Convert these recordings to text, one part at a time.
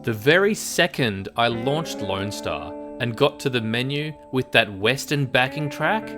The very second I launched Lonestar and got to the menu with that Western backing track,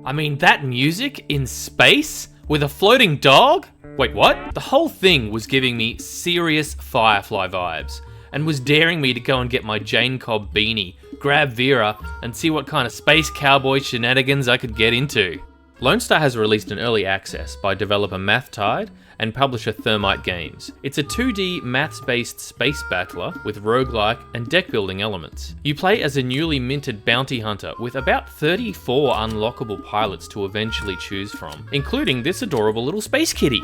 I mean, that music in space with a floating dog? Wait, what? The whole thing was giving me serious Firefly vibes and was daring me to go and get my Jane Cobb beanie, grab Vera, and see what kind of space cowboy shenanigans I could get into. Lonestar has released an early access by developer Math-Tide and publisher Thermite Games. It's a 2D maths-based space battler with roguelike and deck-building elements. You play as a newly minted bounty hunter with about 34 unlockable pilots to eventually choose from, including this adorable little space kitty.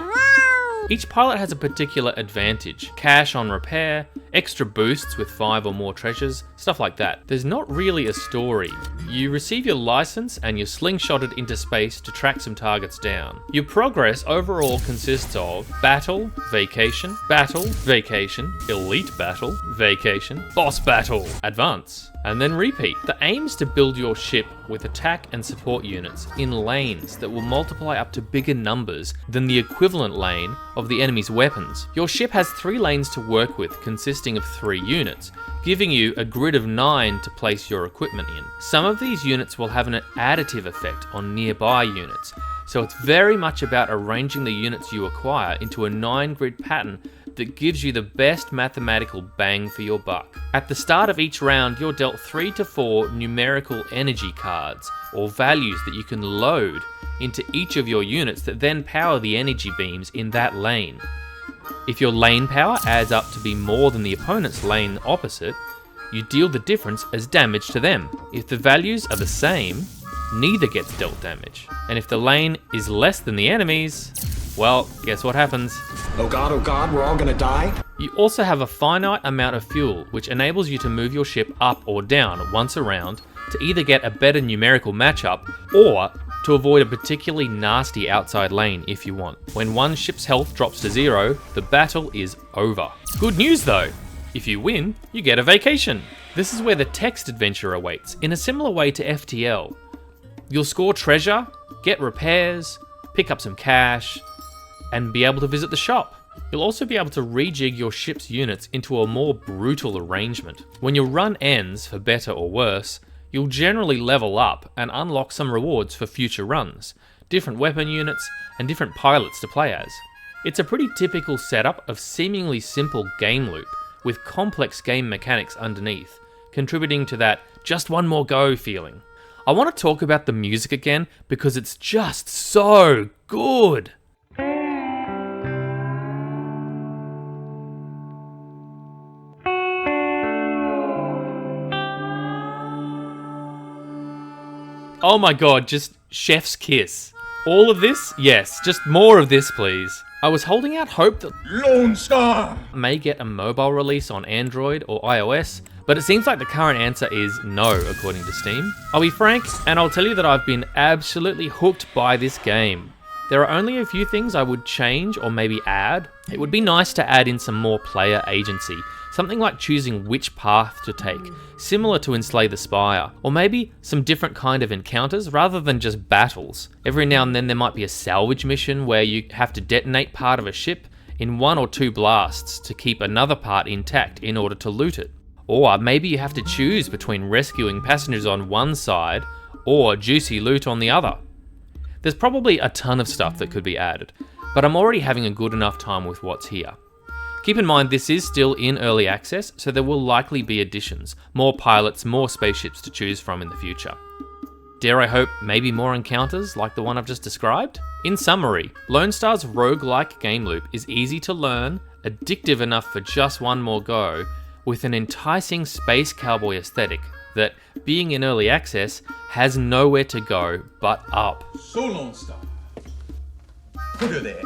Each pilot has a particular advantage: cash on repair, extra boosts with 5 or more treasures, stuff like that. There's not really a story. You receive your license and you're slingshotted into space to track some targets down. Your progress overall consists of battle, vacation, elite battle, vacation, boss battle, advance, and then repeat. The aim is to build your ship with attack and support units in lanes that will multiply up to bigger numbers than the equivalent lane of the enemy's weapons. Your ship has 3 lanes to work with, consisting of 3 units, giving you a grid of 9 to place your equipment in. Some of these units will have an additive effect on nearby units, so it's very much about arranging the units you acquire into a 9-grid pattern that gives you the best mathematical bang for your buck. At the start of each round, you're dealt 3 to 4 numerical energy cards, or values that you can load into each of your units that then power the energy beams in that lane. If your lane power adds up to be more than the opponent's lane opposite, you deal the difference as damage to them. If the values are the same, neither gets dealt damage. And if the lane is less than the enemy's, well, guess what happens? Oh god, we're all gonna die? You also have a finite amount of fuel, which enables you to move your ship up or down once a round to either get a better numerical matchup or to avoid a particularly nasty outside lane if you want. When one ship's health drops to 0, the battle is over. Good news though, if you win, you get a vacation. This is where the text adventure awaits, in a similar way to FTL. You'll score treasure, get repairs, pick up some cash, and be able to visit the shop. You'll also be able to rejig your ship's units into a more brutal arrangement. When your run ends, for better or worse, you'll generally level up and unlock some rewards for future runs, different weapon units, and different pilots to play as. It's a pretty typical setup of seemingly simple game loop, with complex game mechanics underneath, contributing to that just one more go feeling. I want to talk about the music again because it's just so good. Oh my god, just chef's kiss. All of this? Yes, just more of this please. I was holding out hope that Lonestar may get a mobile release on Android or iOS, but it seems like the current answer is no, according to Steam. I'll be frank, and I'll tell you that I've been absolutely hooked by this game. There are only a few things I would change or maybe add. It would be nice to add in some more player agency, something like choosing which path to take, similar to in Slay the Spire, or maybe some different kind of encounters rather than just battles. Every now and then there might be a salvage mission where you have to detonate part of a ship in 1 or 2 blasts to keep another part intact in order to loot it. Or maybe you have to choose between rescuing passengers on one side or juicy loot on the other. There's probably a ton of stuff that could be added, but I'm already having a good enough time with what's here. Keep in mind this is still in early access, so there will likely be additions, more pilots, more spaceships to choose from in the future. Dare I hope maybe more encounters like the one I've just described? In summary, Lonestar's roguelike game loop is easy to learn, addictive enough for just one more go, with an enticing space cowboy aesthetic that, being in early access, has nowhere to go but up. So Lonestar, put her there.